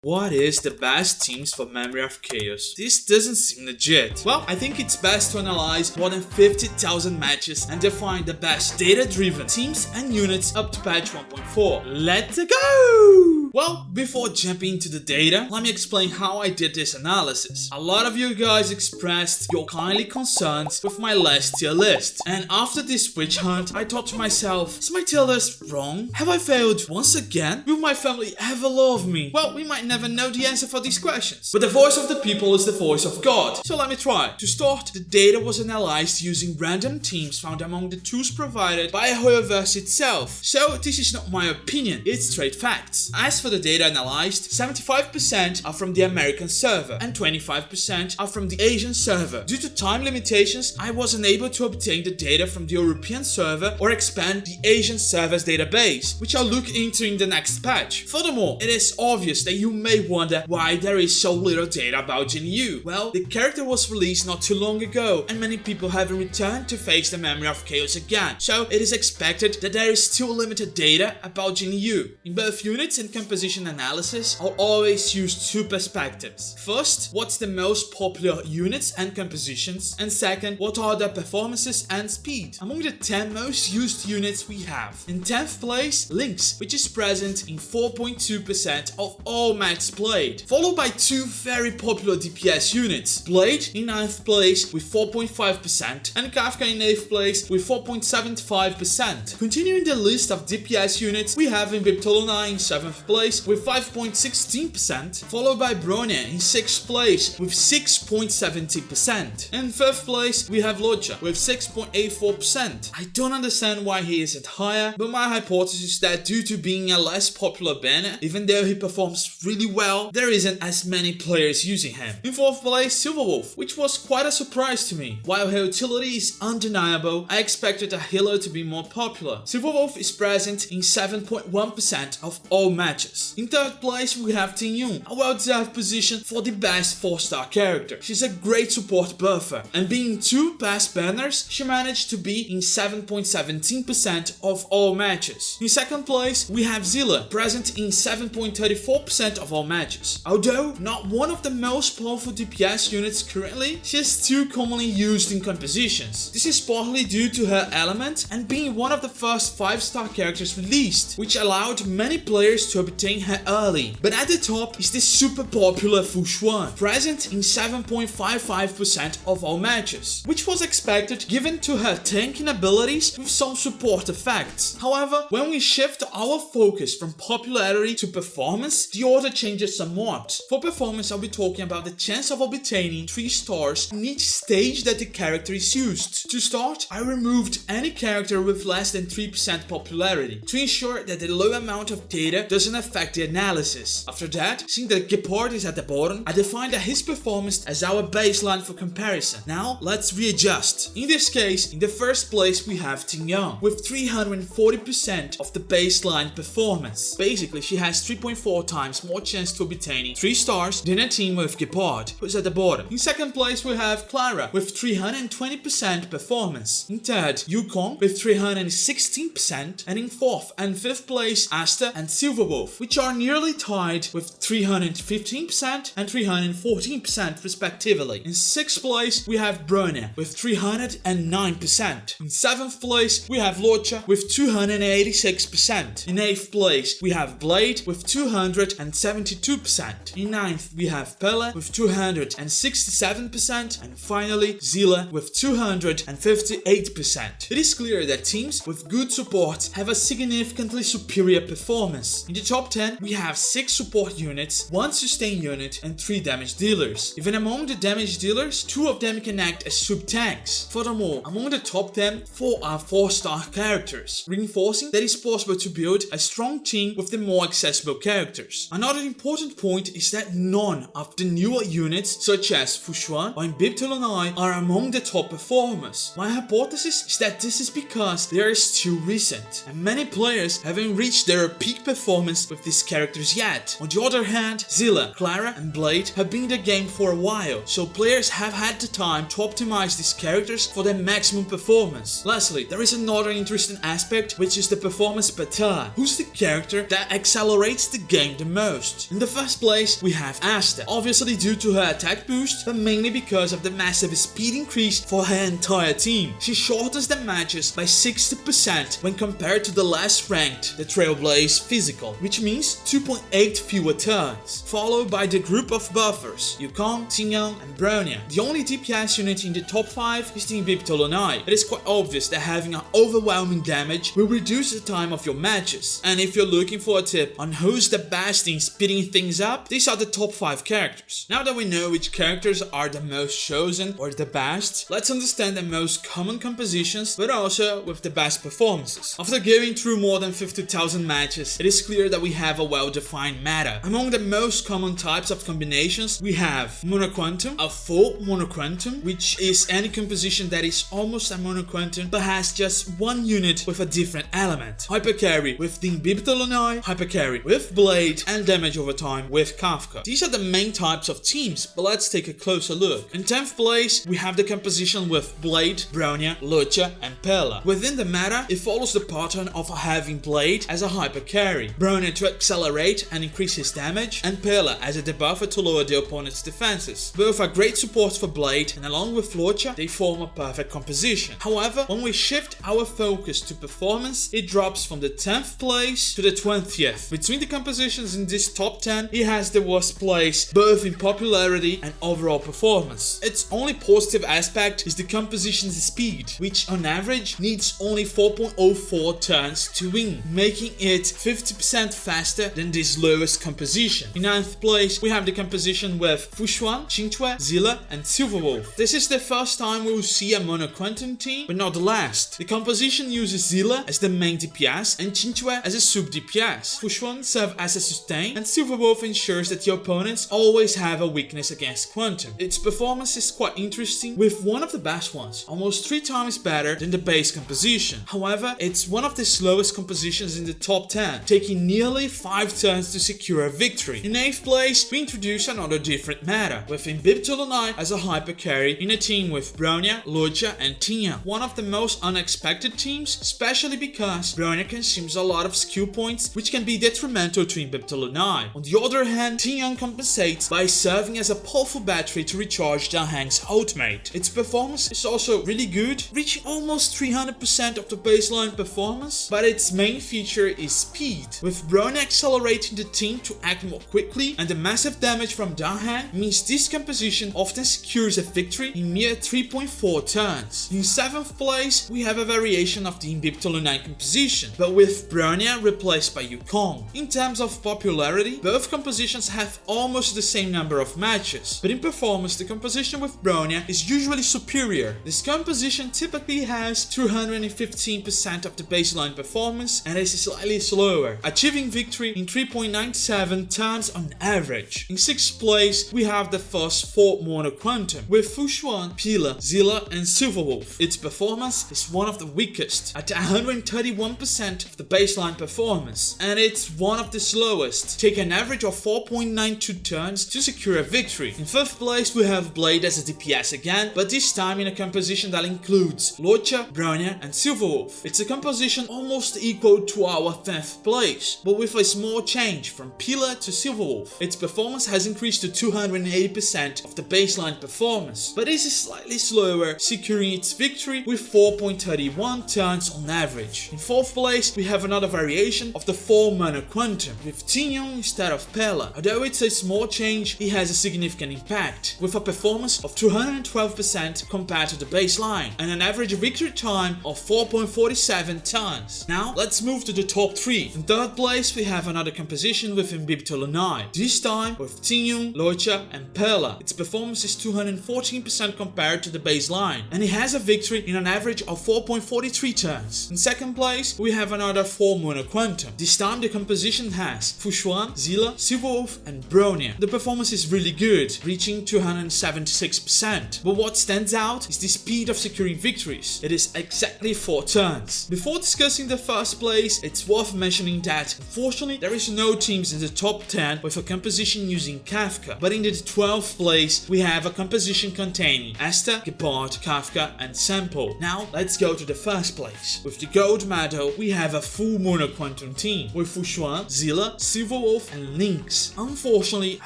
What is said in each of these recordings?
What is the best teams for Memory of Chaos? This doesn't seem legit. Well, I think it's best to analyze more than 50,000 matches and define the best data-driven teams and units up to patch 1.4. Let's go! Well, before jumping into the data, let me explain how I did this analysis. A lot of you guys expressed your kindly concerns with my last tier list. And after this witch hunt, I thought to myself, is my tier list wrong? Have I failed once again? Will my family ever love me? Well, we might never know the answer for these questions. But the voice of the people is the voice of God. So let me try. To start, the data was analyzed using random teams found among the tools provided by Hoyoverse itself. So this is not my opinion, it's straight facts. As for the data analyzed, 75% are from the American server and 25% are from the Asian server. Due to time limitations, I wasn't able to obtain the data from the European server or expand the Asian server's database, which I'll look into in the next patch. Furthermore, it is obvious that you may wonder why there is so little data about Jin Yu. Well, the character was released not too long ago and many people haven't returned to face the Memory of Chaos again, so it is expected that there is still limited data about Jin Yu. In both units and composition analysis, I'll always use two perspectives. First, what's the most popular units and compositions, and second, what are their performances and speed. Among the 10 most used units we have. In 10th place, Lynx, which is present in 4.2% of all matches played, followed by two very popular DPS units, Blade in 9th place with 4.5% and Kafka in 8th place with 4.75%. Continuing the list of DPS units, we have Inviptolona in 7th place with 5.16%, followed by Bronya in 6th place with 6.70%. In 5th place, we have Locha with 6.84%. I don't understand why he isn't higher, but my hypothesis is that due to being a less popular banner, even though he performs really well, there isn't as many players using him. In 4th place, Silverwolf, which was quite a surprise to me. While her utility is undeniable, I expected a healer to be more popular. Silverwolf is present in 7.1% of all matches. In 3rd place, we have Ting Yun, a well-deserved position for the best 4-star character. She's a great support buffer, and being 2 past banners, she managed to be in 7.17% of all matches. In 2nd place, we have Zilla, present in 7.34% of all matches. Although not one of the most powerful DPS units currently, she is still commonly used in compositions. This is partly due to her element and being one of the first 5-star characters released, which allowed many players to obtain her early. But at the top is the super popular Fu Xuan, present in 7.55% of all matches, which was expected given to her tanking abilities with some support effects. However, when we shift our focus from popularity to performance, the order changes somewhat. For performance, I'll be talking about the chance of obtaining 3 stars in each stage that the character is used. To start, I removed any character with less than 3% popularity to ensure that the low amount of data doesn't affect the analysis. After that, seeing that Gepard is at the bottom, I defined that his performance as our baseline for comparison. Now, let's readjust. In this case, in the first place we have Ting Yang with 340% of the baseline performance. Basically, she has 3.4 times more chance to obtaining 3 stars than a team with Gepard, who's at the bottom. In second place, we have Clara with 320% performance. In third, Yukong with 316%, and in 4th and 5th place, Asta and Silverwolf, which are nearly tied with 315% and 314% respectively. In 6th place, we have Bronya with 309%. In 7th place, we have Locha with 286%. In 8th place, we have Blade with 272%. In 9th, we have Pele with 267%, and finally Zilla with 258%. It is clear that teams with good support have a significantly superior performance. In the top 10, we have 6 support units, 1 sustain unit, and 3 damage dealers. Even among the damage dealers, 2 of them can act as sub-tanks. Furthermore, among the top 10, 4 are 4-star characters, reinforcing that it's possible to build a strong team with the more accessible characters. Another important point is that none of the newer units, such as Fu Xuan or Inviptolona, are among the top performers. My hypothesis is that this is because they are still recent, and many players haven't reached their peak performance with these characters yet. On the other hand, Zilla, Clara and Blade have been in the game for a while, so players have had the time to optimize these characters for their maximum performance. Lastly, there is another interesting aspect, which is the performance per turn. Who's the character that accelerates the game the most? In the first place, we have Asta, obviously due to her attack boost, but mainly because of the massive speed increase for her entire team. She shortens the matches by 60% when compared to the last ranked, the Trailblaze Physical, which means 2.8 fewer turns, followed by the group of buffers, Yukong, Tingyang and Bronya. The only DPS unit in the top 5 is the Imbibitolonai. It is quite obvious that having an overwhelming damage will reduce the time of your matches, and if you're looking for a tip on who's the best in speeding things up, these are the top 5 characters. Now that we know which characters are the most chosen or the best, let's understand the most common compositions, but also with the best performances. After going through more than 50,000 matches, it is clear that we have a well-defined meta. Among the most common types of combinations, we have Monoquantum, a full Monoquantum, which is any composition that is almost a Monoquantum but has just one unit with a different element. Hypercarry with the Imbibitolonai, Hypercarry with Blade, and damage over time with Kafka. These are the main types of teams, but let's take a closer look. In 10th place, we have the composition with Blade, Bronya, Lucha, and Pela. Within the meta, it follows the pattern of having Blade as a hypercarry, Bronya to accelerate and increase his damage, and Pela as a debuffer to lower the opponent's defenses. Both are great supports for Blade, and along with Lucha, they form a perfect composition. However, when we shift our focus to performance, it drops from the 10th place to the 20th. Between the compositions in this top 10, it has the worst place, both in popularity and overall performance. Its only positive aspect is the composition's speed, which on average needs only 4.04 turns to win, making it 50% faster than this lowest composition. In 9th place, we have the composition with Fushuan, Qingque, Zilla, and Silverwolf. This is the first time we will see a Monoquantum team, but not the last. The composition uses Zilla as the main DPS and Qingque as a sub DPS. Fushuan serves as a sustain, and Silverwolf ensures that the opponents always have a weakness against Quantum. Its performance is quite interesting, with one of the best ones, almost 3 times better than the base composition. However, it's one of the slowest compositions in the top 10, taking nearly 5 turns to secure a victory. In 8th place, we introduce another different meta, with Imbibitolonai as a hypercarry in a team with Bronya, Lucha, and Tingyang. One of the most unexpected teams, especially because Bronya consumes a lot of skill points, which can be detrimental to Imbibitolonai. On the other hand, Tingyang compensates by serving as a powerful battery to recharge Danhang's ultimate. Its performance is also really good, reaching almost 300% of the baseline performance, but its main feature is speed, with Bronya accelerating the team to act more quickly, and the massive damage from Danhang means this composition often secures a victory in mere 3.4 turns. In 7th place, we have a variation of the Imbibitolonai composition, but with Bronya replaced by Yukong. In terms of popularity, both compositions have almost the same number of matches, but in performance, the composition with Bronya is usually superior. This composition typically has 215% of the baseline performance and is slightly slower, achieving victory in 3.97 turns on average. In 6th place, we have the first 4 Monoquantum, with Fushuan, Pila, Zilla, and Silverwolf. Its performance is one of the weakest, at 131% of the baseline performance, and it's one of the slowest, take an average of 4.92 turns to secure a victory. In 5th place, we have Blade as a DPS again, but this time in a composition that includes Lucha, Bronya, and Silverwolf. It's a composition almost equal to our 10th place, but with a small change from Pila to Silverwolf. Its performance has increased to 280% of the baseline performance, but is slightly slower, securing its victory with 4.31 turns on average. In 4th place, we have another variation of the 4 Monoquantum, with Tingyang instead of Pela. Although it's a small change, it has a significant impact, with a performance of 212% compared to the baseline, and an average victory time of 4.47 turns. Now, let's move to the top 3. In 3rd place, we have another composition with Imbibitolonai, this time with Tingyang, Lucha, and Pela. Its performance is 214% compared to the baseline, and it has a victory in an average of 4.43 turns. In 2nd place, we have another 4 Monoquantum. This time the composition has Fushuan, Zilla, Silverwolf, and Bronya. The performance is really good, reaching 276%, but what stands out is the speed of securing victories. It is exactly 4 turns. Before discussing the first place, it's worth mentioning that in Unfortunately, there is no teams in the top 10 with a composition using Kafka, but in the 12th place we have a composition containing Esther, Gebhardt, Kafka and Sample. Now let's go to the first place. With the gold medal we have a full monoquantum team with Fushuan, Zilla, Silverwolf and Lynx. Unfortunately,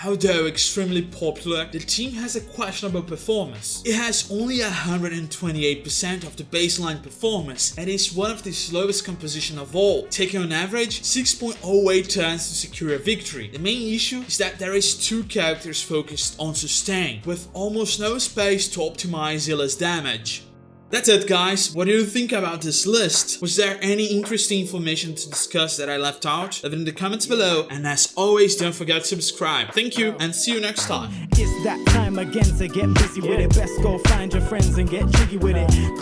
although extremely popular, the team has a questionable performance. It has only 128% of the baseline performance and is one of the slowest composition of all, taking on average 6.08 turns to secure a victory. The main issue is that there is 2 characters focused on sustain, with almost no space to optimize Zilla's damage. That's it guys, what do you think about this list? Was there any interesting information to discuss that I left out? Leave it in the comments below, and as always don't forget to subscribe. Thank you and see you next time. It's that time again to get busy with it. Best go find your friends and get jiggy with it.